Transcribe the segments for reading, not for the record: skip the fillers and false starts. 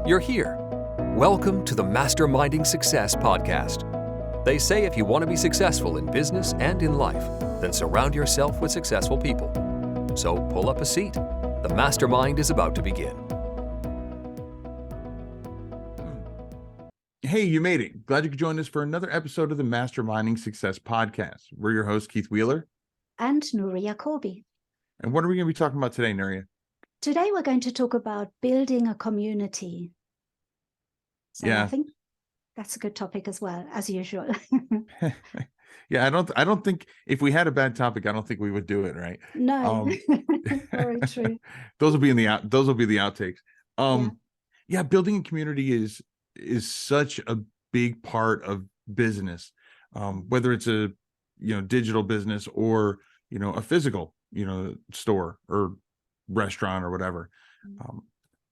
You're here. Welcome to the Masterminding Success podcast. They say if you want to be successful in business and in life, then surround yourself with successful people. So pull up a seat. The Mastermind is about to begin. Hey, you made it. Glad you could join us for another episode of the Masterminding Success podcast. We're your hosts, Keith Wheeler and Nuria Corby. And what are we going to be talking about today, Nuria? Today we're going to talk about building a community. So yeah, I think that's a good topic as well, as usual. Yeah, I don't think if we had a bad topic, I don't think we would do it, right? No, very true. Those will be the outtakes. Yeah, building a community is such a big part of business, whether it's a digital business or a physical store or restaurant or whatever.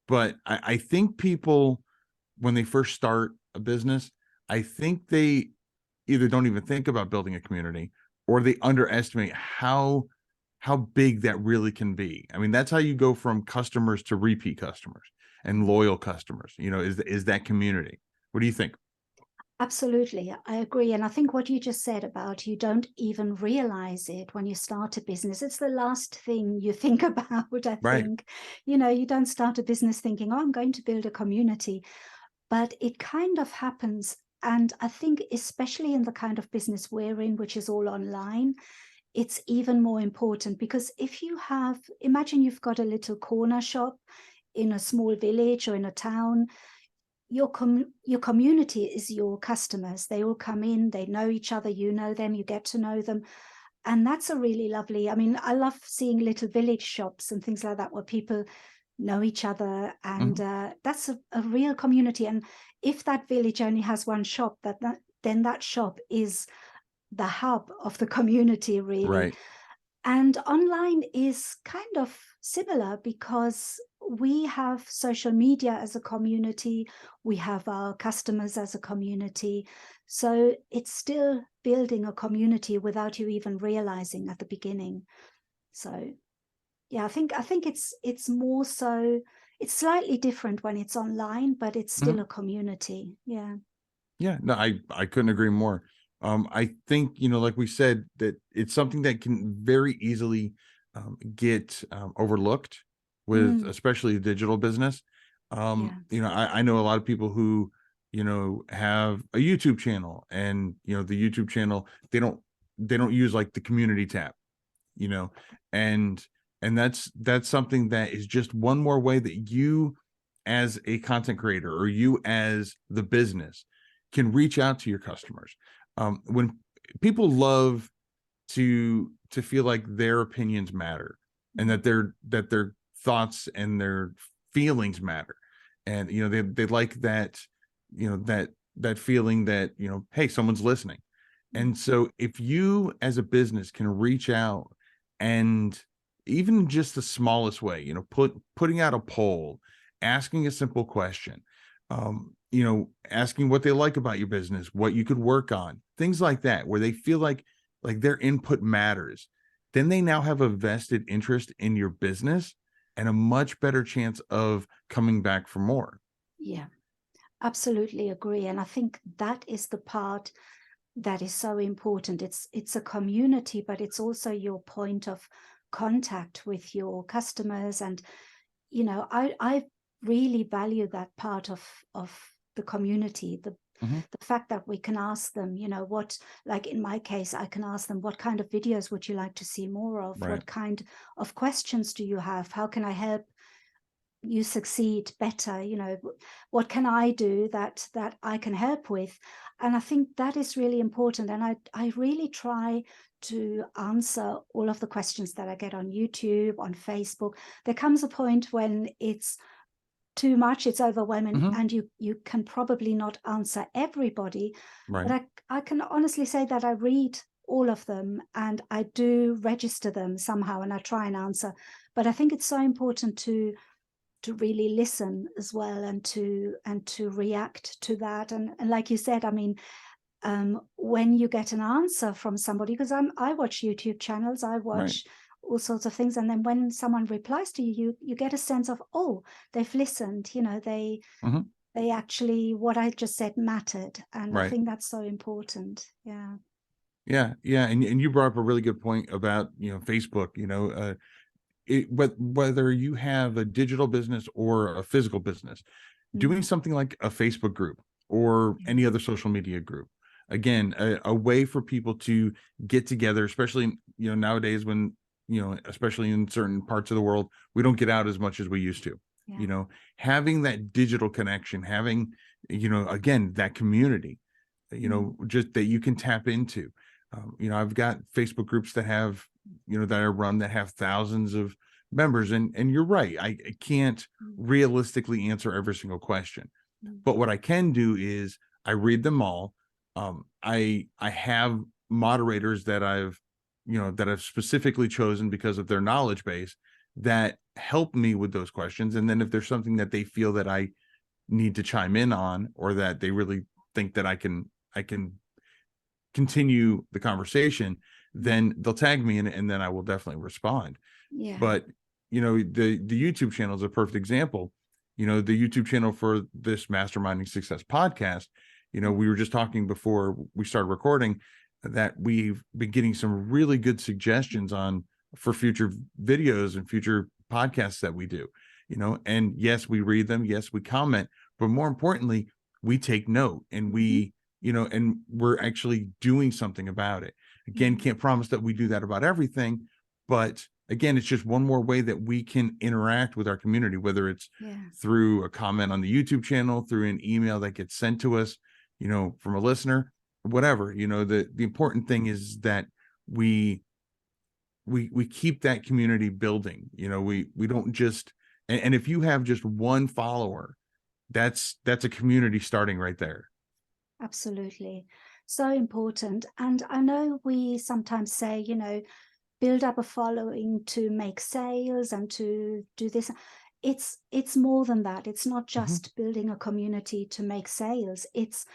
But I think people, when they first start a business, I think they either don't even think about building a community or they underestimate how big that really can be. I mean, that's how you go from customers to repeat customers and loyal customers, is that community. What do you think? Absolutely. I agree. And I think what you just said about you don't even realize it when you start a business. It's the last thing you think about, I think. You don't start a business thinking, oh, I'm going to build a community. But it kind of happens. And I think especially in the kind of business we're in, which is all online, it's even more important because if you imagine you've got a little corner shop in a small village or in a town, your community is your customers. They all come in, they know each other, you know them, you get to know them. And that's a really lovely, I love seeing little village shops and things like that where people know each other, and that's a real community. And if that village only has one shop, then that shop is the hub of the community, really. Right. And online is kind of similar because we have social media as a community, we have our customers as a community. So it's still building a community without you even realizing at the beginning. So yeah, I think it's more so, it's slightly different when it's online, but it's still a community. Yeah. Yeah, no, I couldn't agree more. I think, like we said, that it's something that can very easily get overlooked with especially a digital business. I know a lot of people who, have a YouTube channel, and, the YouTube channel, they don't use like the community tab, and that's something that is just one more way that you as a content creator or you as the business can reach out to your customers. When people love to feel like their opinions matter and that their thoughts and their feelings matter, and they like that that feeling that hey, someone's listening. And so if you as a business can reach out, and even just the smallest way, putting out a poll, asking a simple question, asking what they like about your business, what you could work on, things like that, where they feel like their input matters, then they now have a vested interest in your business and a much better chance of coming back for more. Yeah, absolutely agree. And I think that is the part that is so important. It's a community, but it's also your point of contact with your customers. And, I really value that part of the community, the fact that we can ask them, what, like in my case, I can ask them, what kind of videos would you like to see more of? Right. What kind of questions do you have? How can I help you succeed better? What can I do that I can help with? And I think that is really important. And I really try to answer all of the questions that I get on YouTube, on Facebook. There comes a point when it's too much, it's overwhelming, and you can probably not answer everybody. Right. But I can honestly say that I read all of them and I do register them somehow, and I try and answer. But I think it's so important to really listen as well, and to react to that. And like you said, when you get an answer from somebody, because I watch YouTube channels, I watch all sorts of things. And then when someone replies to you, you get a sense of, oh, they've listened, you know, they actually, what I just said mattered. And I Right. think that's so important. Yeah. Yeah. Yeah. And you brought up a really good point about, you know, Facebook, you know, whether you have a digital business or a physical business, doing something like a Facebook group or any other social media group, again, a way for people to get together, especially, you know, nowadays when, you know, especially in certain parts of the world, we don't get out as much as we used to. You know, having that digital connection, having, you know, again, that community, you know, just that you can tap into. You know, I've got Facebook groups that have, you know, that I run that have thousands of members, and you're right, I can't realistically answer every single question, but what I can do is I read them all. I have moderators that I've, you know, that I've specifically chosen because of their knowledge base that help me with those questions, and then if there's something that they feel that I need to chime in on, or that they really think that I can continue the conversation, then they'll tag me in it, and then I will definitely respond. But you know, the YouTube channel is a perfect example. You know, the YouTube channel for this Masterminding Success podcast, you know, we were just talking before we started recording that we've been getting some really good suggestions on for future videos and future podcasts that we do, you know, and yes, we read them, yes, we comment, but more importantly, we take note, and we, you know, and we're actually doing something about it. Again, can't promise that we do that about everything, but again, it's just one more way that we can interact with our community, whether it's through a comment on the YouTube channel, through an email that gets sent to us, you know, from a listener, whatever. You know, the important thing is that we keep that community building. You know, we don't just, and if you have just one follower, that's a community starting right there. Absolutely. So important. And I know we sometimes say, you know, build up a following to make sales and to do this. It's more than that. It's not just building a community to make sales. It's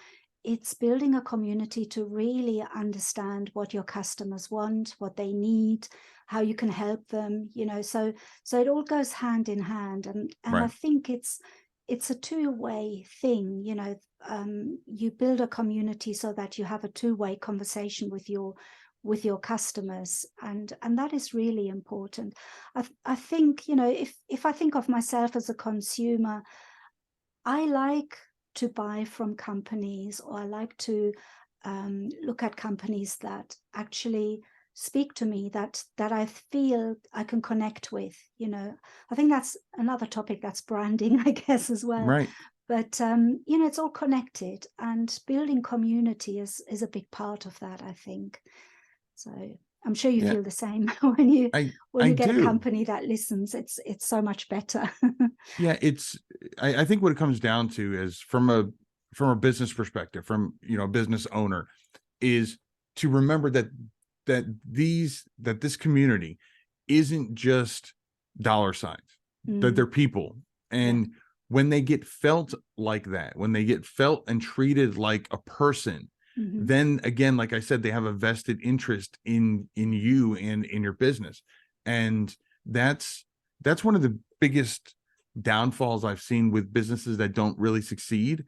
building a community to really understand what your customers want, what they need, how you can help them, you know, so it all goes hand in hand. And I think it's a two-way thing, you know. You build a community so that you have a two-way conversation with your customers, and that is really important. I think, you know, if I think of myself as a consumer, I like to buy from companies, or I like to look at companies that actually speak to me, that I feel I can connect with, you know. I think that's another topic, that's branding, I guess, as well. But you know, it's all connected, and building community is a big part of that, I think. So I'm sure you feel the same when you get a company that listens. It's so much better. Yeah, it's I think what it comes down to is from a business perspective, from, you know, a business owner, is to remember that this community isn't just dollar signs, that they're people. And when they get felt like that, when they get felt and treated like a person, then again, like I said, they have a vested interest in you and in your business. And that's one of the biggest downfalls I've seen with businesses that don't really succeed,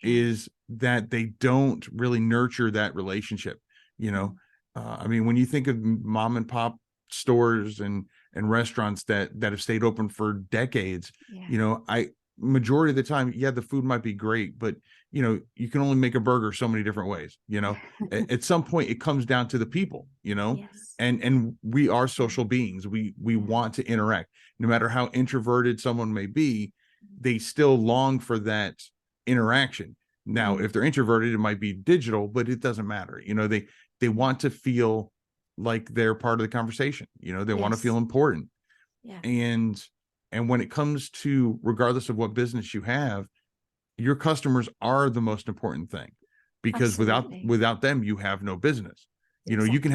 is that they don't really nurture that relationship. You know, I mean, when you think of mom and pop stores and restaurants that have stayed open for decades, you know, majority of the time, the food might be great, but you know, you can only make a burger so many different ways. You know, at some point it comes down to the people, you know. And we are social beings. We want to interact. No matter how introverted someone may be, they still long for that interaction. Now, if they're introverted, it might be digital, but it doesn't matter. You know, they want to feel like they're part of the conversation. You know, they want to feel important. And when it comes to, regardless of what business you have, your customers are the most important thing, because without them, you have no business. You know, you can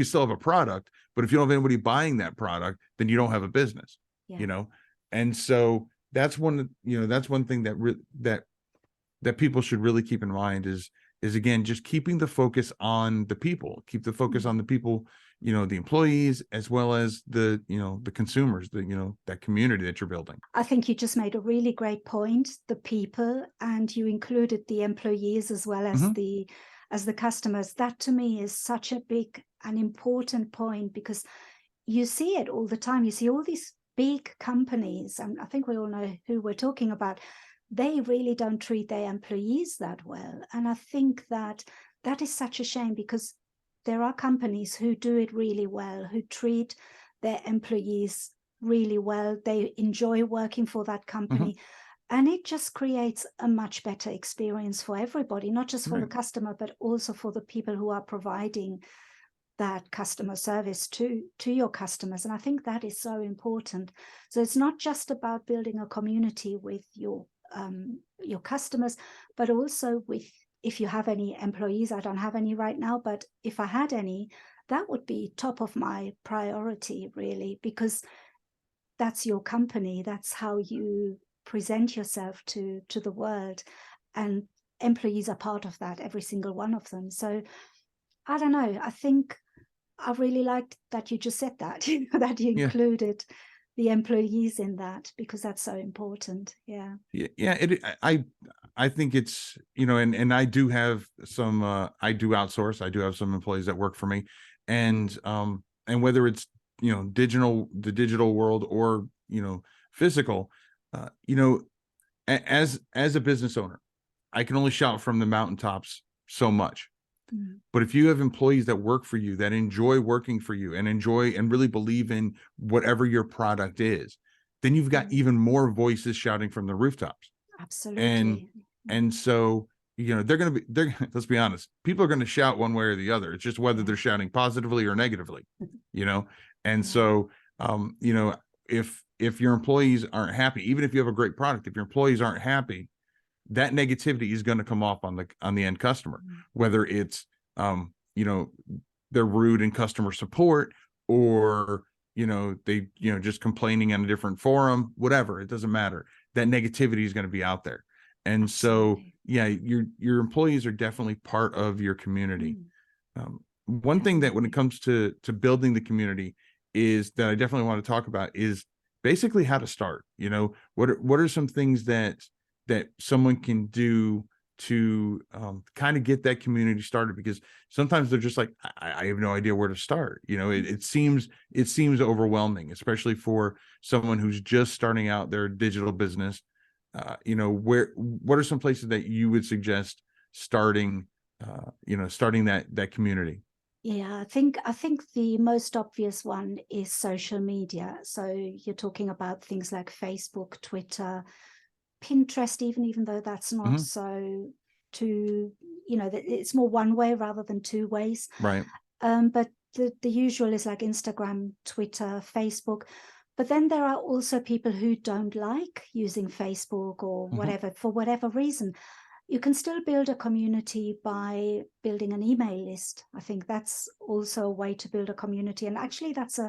still have a product, but if you don't have anybody buying that product, then you don't have a business. You know, and so that's one thing that people should really keep in mind is again, just keeping the focus on the people. Keep the focus on the people the employees, as well as the consumers, that community that you're building. I think you just made a really great point, the people, and you included the employees as well as the customers. That to me is such a big and important point, because you see it all the time. You see all these big companies, and I think we all know who we're talking about. They really don't treat their employees that well. And I think that is such a shame, because there are companies who do it really well, who treat their employees really well. They enjoy working for that company. And it just creates a much better experience for everybody, not just for the customer, but also for the people who are providing that customer service to your customers. And I think that is so important. So it's not just about building a community with your customers, but also with, if you have any employees. I don't have any right now, but if I had any, that would be top of my priority, really, because that's your company. That's how you present yourself to the world, and employees are part of that, every single one of them. So I don't know, I think I really liked that you just said that, that you included the employees in that, because that's so important. I think it's, and I do have some, I do outsource. I do have some employees that work for me, and whether it's, the digital world, or, physical, as a business owner, I can only shout from the mountaintops so much. But if you have employees that work for you, that enjoy working for you, and enjoy and really believe in whatever your product is, then you've got even more voices shouting from the rooftops. Absolutely. And so, they're let's be honest, people are going to shout one way or the other. It's just whether they're shouting positively or negatively, and so, if your employees aren't happy, even if you have a great product, if your employees aren't happy, that negativity is going to come off on the end customer, whether it's, they're rude in customer support, or, they, just complaining on a different forum, whatever, it doesn't matter. That negativity is going to be out there. And Absolutely. So, your employees are definitely part of your community. One thing that when it comes to building the community is that I definitely want to talk about is basically how to start. What are some things that someone can do to kind of get that community started? Because sometimes they're just like, I have no idea where to start. It seems overwhelming, especially for someone who's just starting out their digital business. What are some places that you would suggest starting that community? I think the most obvious one is social media. So you're talking about things like Facebook, Twitter, Pinterest, even though that's not so it's more one way rather than two ways. Right. But the usual is like Instagram, Twitter, Facebook. But then there are also people who don't like using Facebook or whatever, for whatever reason. You can still build a community by building an email list. I think that's also a way to build a community. And actually, that's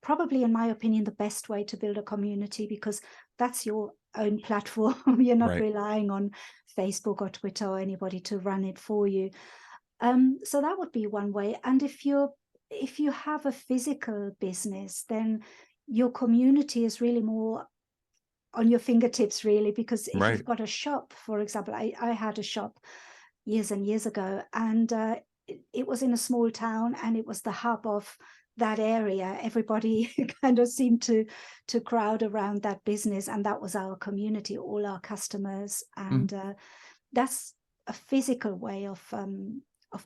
probably, in my opinion, the best way to build a community, because that's your own platform. You're not relying on Facebook or Twitter or anybody to run it for you. So that would be one way. And if you have a physical business, then your community is really more on your fingertips, really, because if you've got a shop, for example, I had a shop years and years ago, and it was in a small town, and it was the hub of that area. Everybody kind of seemed to crowd around that business, and that was our community, all our customers. And that's a physical way of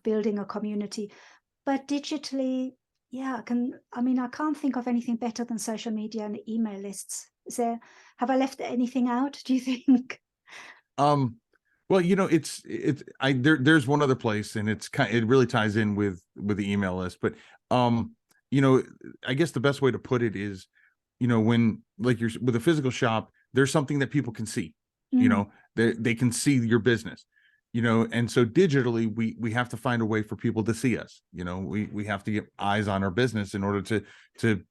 building a community. But digitally, I can't think of anything better than social media and email lists. Have I left anything out, do you think? Well, there's one other place, and it really ties in with the email list. But I guess the best way to put it is, when, like, you're with a physical shop, there's something that people can see. They can see your business. And so digitally, we have to find a way for people to see us. We have to get eyes on our business in order to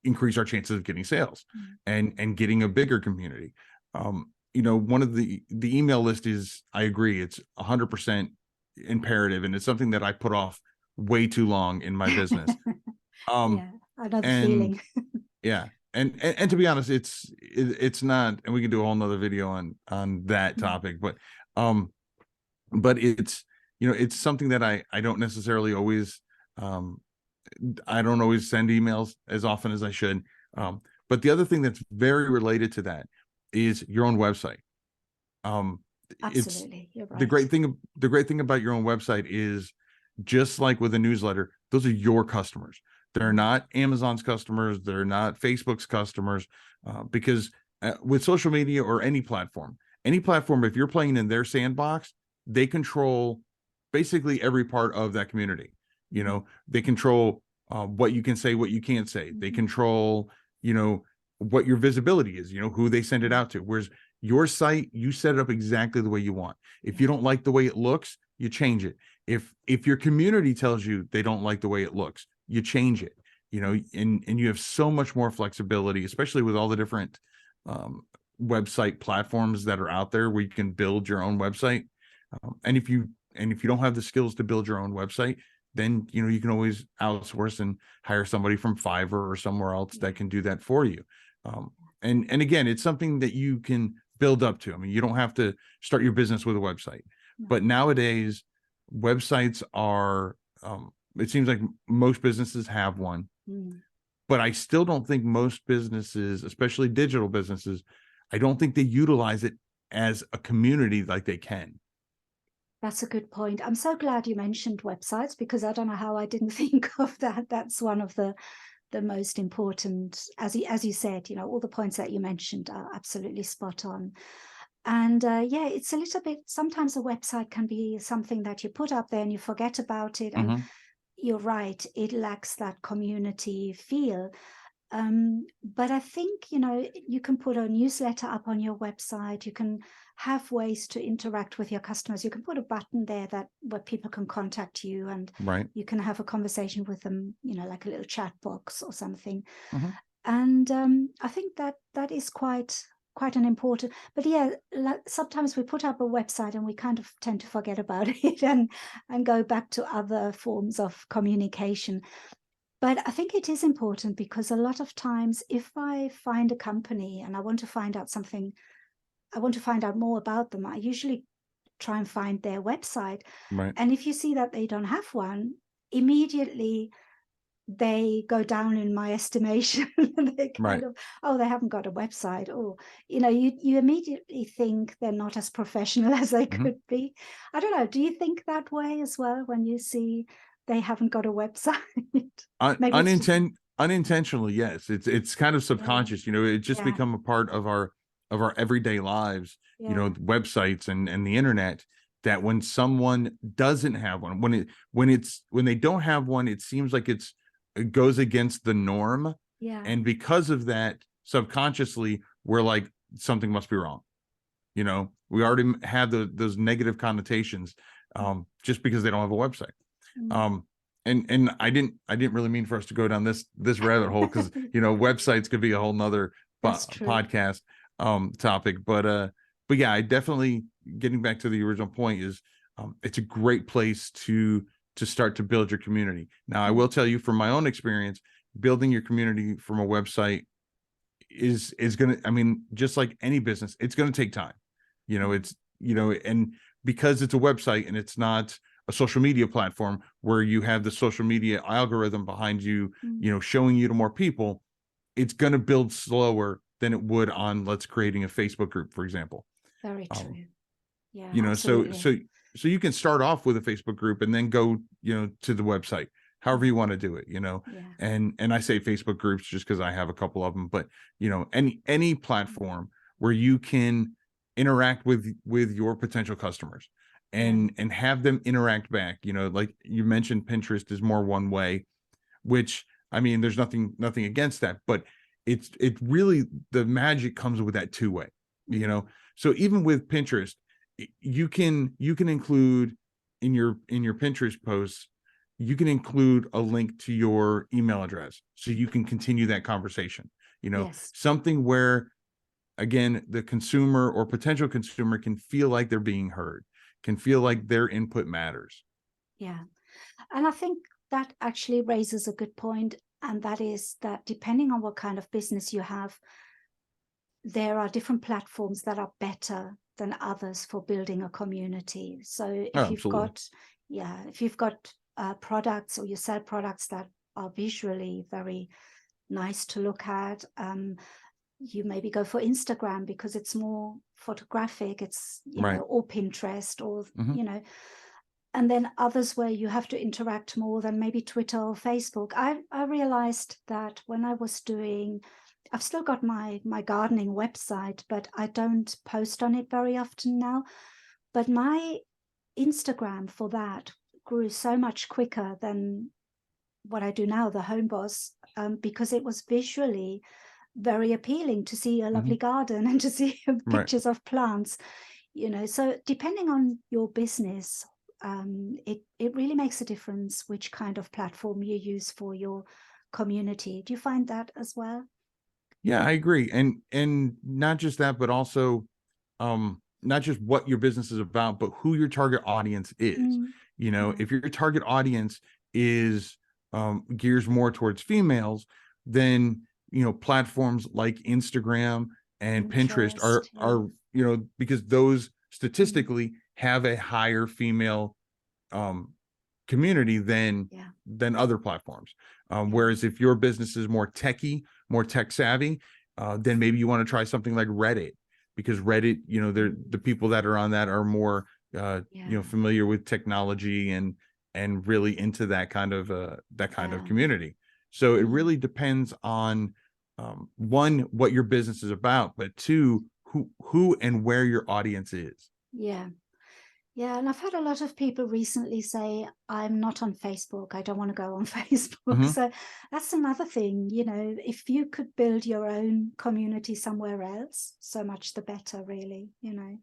increase our chances of getting sales and getting a bigger community. One of the email list is, I agree, it's 100% imperative, and it's something that I put off way too long in my business. Yeah, I know the And feeling. yeah, and to be honest, it's not, and we can do a whole nother video on that topic, but it's, you know, it's something that I don't necessarily always, I don't always send emails as often as I should. But the other thing that's very related to that is your own website. Absolutely, you're The great right. thing about your own website is, just like with a newsletter, those are your customers. They're not Amazon's customers. They're not Facebook's customers, because with social media or any platform, if you're playing in their sandbox, they control basically every part of that community. You know, they control what you can say, what you can't say. They control, you know, what your visibility is, you know, who they send it out to. Whereas your site, you set it up exactly the way you want. If you don't like the way it looks, you change it. If your community tells you they don't like the way it looks, you change it. You know, and you have so much more flexibility, especially with all the different website platforms that are out there where you can build your own website. And if you don't have the skills to build your own website, then, you know, you can always outsource and hire somebody from Fiverr or somewhere else that can do that for you. And again, it's something that you can build up to. I mean, you don't have to start your business with a website, but nowadays websites are, it seems like most businesses have one, but I still don't think most businesses, especially digital businesses, I don't think they utilize it as a community like they can. That's a good point. I'm so glad you mentioned websites, because I don't know how I didn't think of that. That's one of the most important, as you said, you know, all the points that you mentioned are absolutely spot on. And yeah, it's a little bit, sometimes a website can be something that you put up there and you forget about it. And you're right, it lacks that community feel. But I think, you know, you can put a newsletter up on your website. You can have ways to interact with your customers. You can put a button there where people can contact you, and you can have a conversation with them, you know, like a little chat box or something. And I think that is quite an important, but yeah, sometimes we put up a website and we kind of tend to forget about it and go back to other forms of communication. But I think it is important, because a lot of times if I find a company and I want to find out something, I want to find out more about them, I usually try and find their website. And if you see that they don't have one, immediately they go down in my estimation. They kind of, oh, they haven't got a website. Or, you know, you immediately think they're not as professional as they could be. I don't know. Do you think that way as well when you see they haven't got a website? Unintentionally, yes. It's kind of subconscious, you know, it just become a part of our everyday lives, you know, websites and the internet, that when someone doesn't have one, when they don't have one, it seems like it goes against the norm. And because of that, subconsciously, we're like, something must be wrong. You know, we already have those negative connotations, just because they don't have a website. And I didn't really mean for us to go down this rabbit hole, because you know, websites could be a whole nother podcast topic. But yeah, I definitely, getting back to the original point, is it's a great place to start to build your community. Now, I will tell you from my own experience, building your community from a website is gonna, I mean, just like any business, it's gonna take time. You know, it's, you know, and because it's a website and it's not a social media platform where you have the social media algorithm behind you, you know, showing you to more people, it's going to build slower than it would on, let's creating a Facebook group, for example. Very true. Yeah, you know, absolutely. so you can start off with a Facebook group and then go, you know, to the website, however you want to do it, you know. And I say Facebook groups just because I have a couple of them, but you know, any platform where you can interact with your potential customers and have them interact back. You know, like you mentioned, Pinterest is more one way, which, I mean, there's nothing against that, but it really, the magic comes with that two way, you know. So even with Pinterest, you can include in your Pinterest posts, you can include a link to your email address so you can continue that conversation, you know, something where, again, the consumer or potential consumer can feel like they're being heard, can feel like their input matters. Yeah. And I think that actually raises a good point, and that is that depending on what kind of business you have, there are different platforms that are better than others for building a community. So Oh, if you've absolutely. got products, or you sell products that are visually very nice to look at, you maybe go for Instagram because it's more photographic, it's, Right. or Pinterest, or, Hmm. and then others where you have to interact more than maybe Twitter or Facebook. I realized that when I was doing, I've still got my gardening website, but I don't post on it very often now. But my Instagram for that grew so much quicker than what I do now, the Home Boss, because it was visually very appealing to see a Hmm. lovely garden and to see Right. pictures of plants. So depending on your business, it really makes a difference which kind of platform you use for your community. Do you find that as well? Yeah, I agree. And not just that, but also not just what your business is about, but who your target audience is. Mm, yeah, If your target audience is gears more towards females, then platforms like Instagram and Pinterest Pinterest. Yeah. are because those Mm, statistically have a higher female um community yeah. than other platforms. Yeah. Whereas if your business is more techy, more tech savvy, then maybe you want to try something like Reddit, because Reddit, the people that are on that are more Yeah. familiar with technology and really into that kind of Yeah. community. So it Mm, really depends on one, what your business is about, but two, who and where your audience is. yeah. Yeah, and I've had a lot of people recently say, I'm not on Facebook. I don't want to go on Facebook. Mhm. So that's another thing, if you could build your own community somewhere else, so much the better, really. Yeah.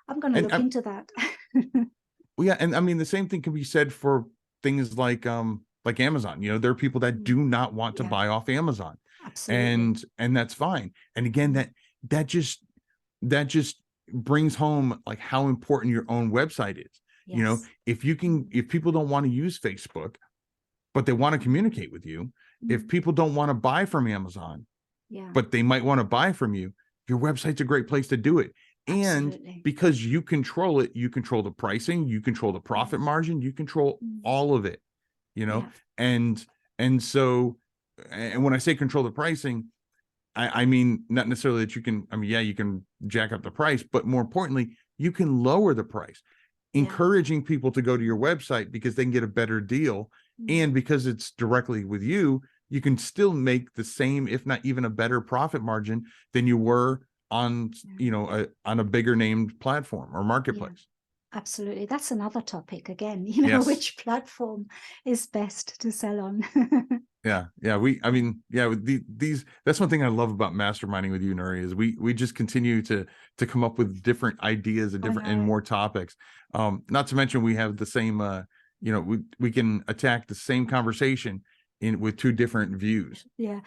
I'm going to And look into that. well, yeah, and I mean the same thing can be said for things like Amazon. There are people that Mm, do not want to yeah, buy off Amazon, absolutely. and that's fine. And again, Mm, that just brings home like how important your own website is. yes. Mm, If people don't want to use Facebook, but they want to communicate with you, if mm, people don't want to buy from Amazon, yeah, but they might want to buy from you, your website's a great place to do it. And absolutely. because you control it, you control the pricing, you control the profit Mm, margin, you control mm, all of it, you know? yeah, And so, and when I say control the pricing, I mean not necessarily that you can, I mean, yeah, you can jack up the price, but more importantly, you can lower the price, yeah. encouraging people to go to your website because they can get a better deal. Mm, And because it's directly with you, you can still make the same, if not even a better profit margin than you were on, yeah, on a bigger named platform or yeah. marketplace. Absolutely. That's another topic again, Yes. which platform is best to sell on. Yeah. Yeah. I Yeah. mean, yeah, with these, that's one thing I love about masterminding with you, Nuri, is we just continue to come up with different ideas and I different and know. more topics. Not to mention we have the same, we can attack the same conversation with two different views. Yeah.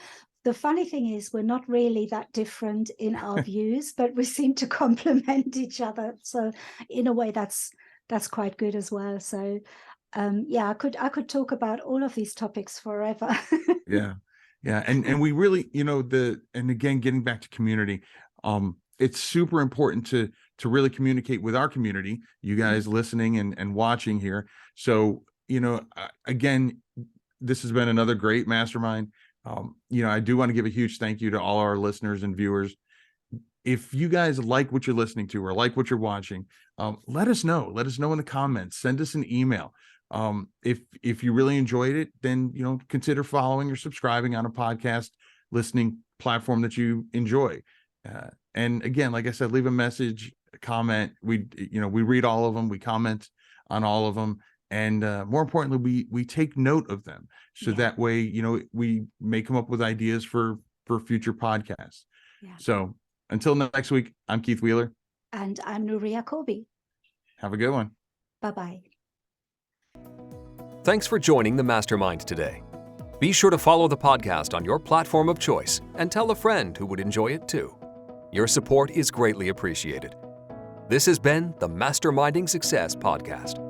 The funny thing is, we're not really that different in our views, but we seem to complement each other. So, in a way, that's quite good as well. So, yeah, I could talk about all of these topics forever. Yeah. Yeah. And we really, and again, getting back to community, it's super important to really communicate with our community, you guys listening and watching here. So, again, this has been another great mastermind. I do want to give a huge thank you to all our listeners and viewers. If you guys like what you're listening to or like what you're watching, let us know. Let us know in the comments. Send us an email. If you really enjoyed it, then consider following or subscribing on a podcast listening platform that you enjoy. And again, like I said, leave a message, a comment. We read all of them. We comment on all of them, and more importantly, we take note of them so Yeah. that way we may come up with ideas for future podcasts. Yeah. So until next week, I'm Keith Wheeler. And I'm Nuria Kobi. Have a good one. Bye-bye. Thanks for joining the Mastermind today. Be sure to follow the podcast on your platform of choice and tell a friend who would enjoy it too. Your support is greatly appreciated. This has been the Masterminding Success Podcast.